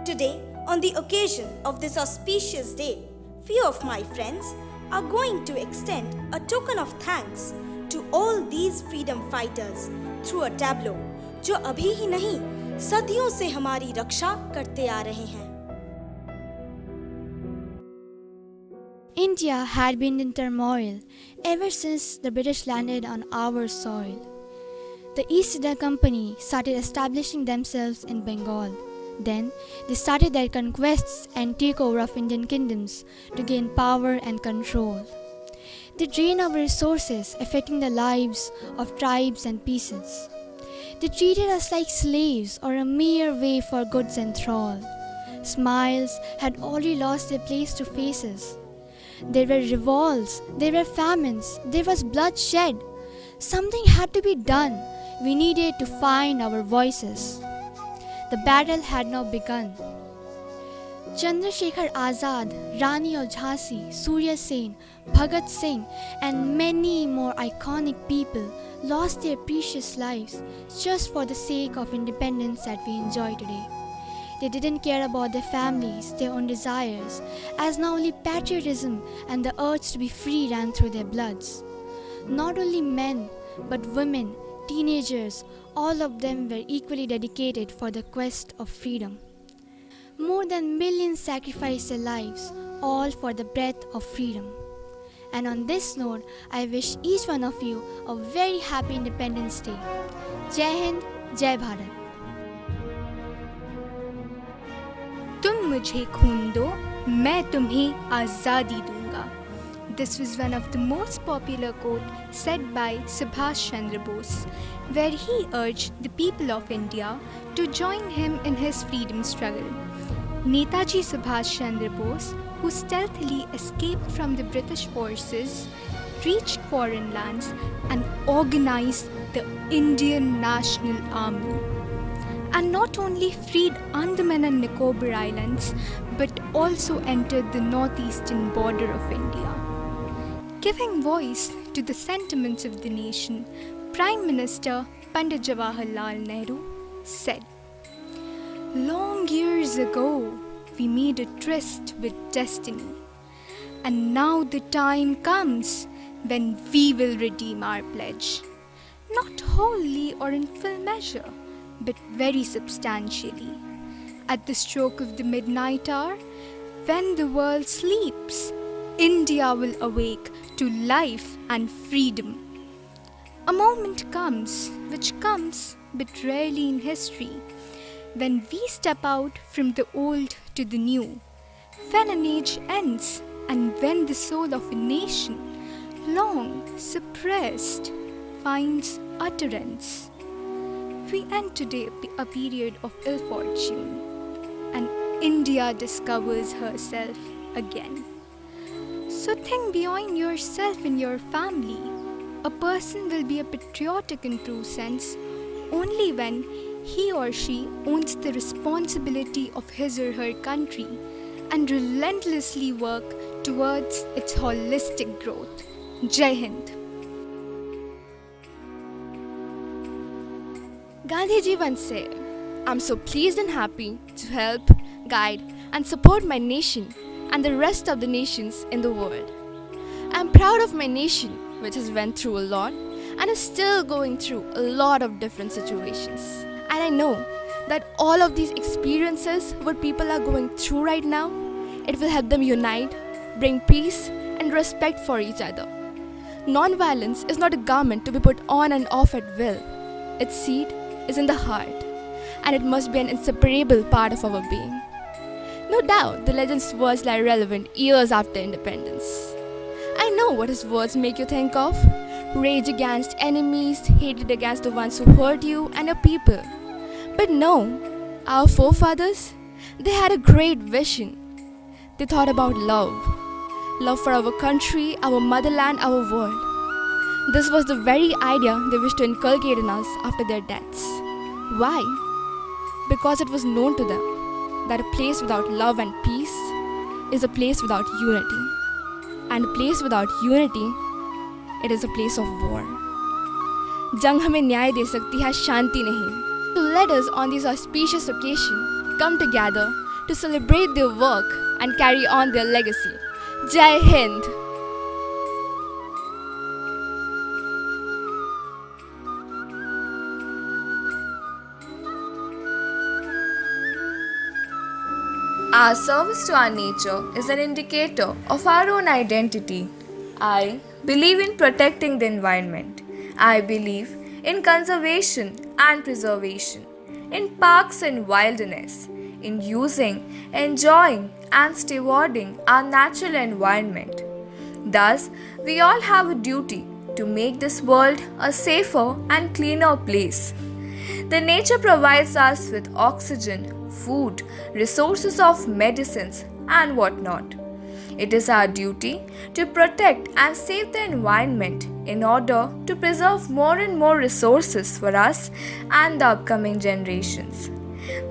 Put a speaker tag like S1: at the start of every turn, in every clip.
S1: Today, on the occasion of this auspicious day, few of my friends are going to extend a token of thanks to all these freedom fighters through a tableau जो अभी ही नहीं सदियों से हमारी रक्षा करते आ रहे हैं.
S2: India had been in turmoil ever since the British landed on our soil. The East India Company started establishing themselves in Bengal. Then they started their conquests and takeover of Indian kingdoms to gain power and control. They drained our resources, affecting the lives of tribes and peasants. They treated us like slaves or a mere way for goods and thrall. Smiles had already lost their place to faces. There were revolts, there were famines, there was bloodshed. Something had to be done. We needed to find our voices. The battle had now begun. Chandrasekhar Azad, Rani of Jhansi, Surya Sen, Bhagat Singh, and many more iconic people lost their precious lives just for the sake of independence that we enjoy today. They didn't care about their families, their own desires, as now only patriotism and the urge to be free ran through their bloods. Not only men, but women, teenagers, all of them were equally dedicated for the quest of freedom. More than millions sacrificed their lives, all for the breath of freedom. And on this note, I wish each one of you a very happy Independence Day. Jai Hind, Jai Bharat.
S3: तुम मुझे खून दो, मैं तुम्हें आज़ादी दूंगा. This was one of the most popular quote said by Subhash Chandra Bose, where he urged the people of India to join him in his freedom struggle. Netaji Subhash Chandra Bose, who stealthily escaped from the British forces, reached foreign lands and organized the Indian National Army. And not only freed Andaman and Nicobar Islands, but also entered the northeastern border of India. Giving voice to the sentiments of the nation, Prime Minister Pandit Jawaharlal Nehru said, "Long years ago, we made a tryst with destiny, and now the time comes when we will redeem our pledge, not wholly or in full measure, but very substantially. At the stroke of the midnight hour, when the world sleeps, India will awake to life and freedom. A moment comes, which comes but rarely in history, when we step out from the old to the new, when an age ends and when the soul of a nation, long suppressed, finds utterance. We end today a period of ill fortune, and India discovers herself again. So think beyond yourself and your family. A person will be a patriotic in true sense only when he or she owns the responsibility of his or her country and relentlessly work towards its holistic growth. Jai Hind.
S4: Gandhiji once said, "I'm so pleased and happy to help, guide, and support my nation and the rest of the nations in the world. I'm proud of my nation, which has went through a lot and is still going through a lot of different situations. And I know that all of these experiences, what people are going through right now, it will help them unite, bring peace and respect for each other. Non-violence is not a garment to be put on and off at will. Its seat is in the heart, and it must be an inseparable part of our being." No doubt, the legend's words lie relevant years after independence. I know what his words make you think of. Rage against enemies, hatred against the ones who hurt you and your people. But no, our forefathers, they had a great vision. They thought about love. Love for our country, our motherland, our world. This was the very idea they wished to inculcate in us after their deaths. Why? Because it was known to them that a place without love and peace is a place without unity. And a place without unity, it is a place of war. जंग हमें न्याय दे सकती है, शांति नहीं. So let us on this auspicious occasion come together to celebrate their work and carry on their legacy. Jai Hind!
S5: Our service to our nature is an indicator of our own identity. I believe in protecting the environment. I believe in conservation and preservation, in parks and wilderness, in using, enjoying, and stewarding our natural environment. Thus, we all have a duty to make this world a safer and cleaner place. The nature provides us with oxygen, food, resources of medicines, and whatnot. It is our duty to protect and save the environment in order to preserve more and more resources for us and the upcoming generations.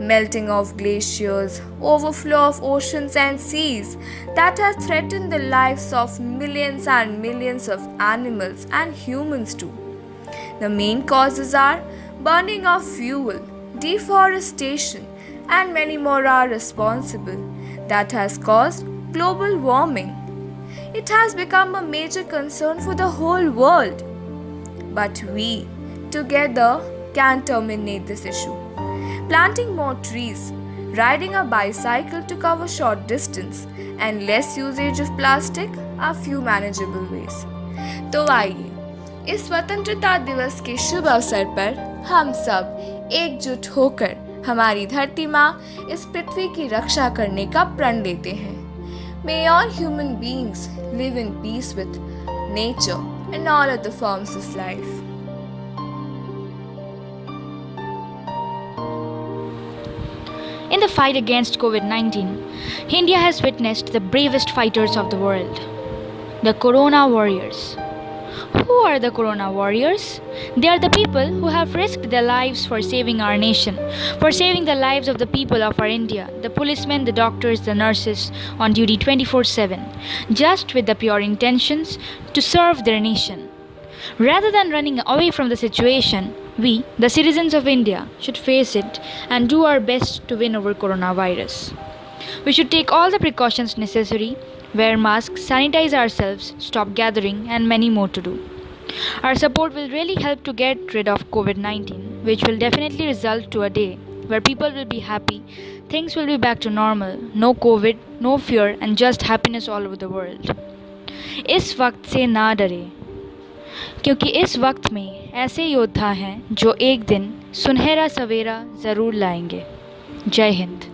S5: Melting of glaciers, overflow of oceans and seas that have threatened the lives of millions and millions of animals and humans too. The main causes are burning of fuel, deforestation, and many more are responsible. That has caused global warming. It has become a major concern for the whole world. But we, together, can terminate this issue. Planting more trees, riding a bicycle to cover short distance, and less usage of plastic are few manageable ways. तो आइए, इस स्वतंत्रता दिवस के शुभ अवसर पर हम सब एकजुट होकर हमारी धरती माँ इस पृथ्वी की रक्षा करने का प्रण लेते हैं. May all human beings live in peace with nature and all other forms of life.
S6: In the fight against COVID-19, India has witnessed the bravest fighters of the world, the Corona Warriors. Who are the Corona Warriors? They are the people who have risked their lives for saving our nation, for saving the lives of the people of our India, the policemen, the doctors, the nurses on duty 24/7, just with the pure intentions to serve their nation. Rather than running away from the situation, we, the citizens of India, should face it and do our best to win over coronavirus. We should take all the precautions necessary, wear masks, sanitize ourselves, stop gathering, and many more to do. Our support will really help to get rid of COVID-19, which will definitely result to a day where people will be happy, things will be back to normal, no COVID, no fear, and just happiness all over the world. इस वक्त से ना डरे, क्योंकि इस वक्त में ऐसे योद्धा हैं जो एक दिन सुनहरा सवेरा ज़रूर लाएंगे. जय हिंद.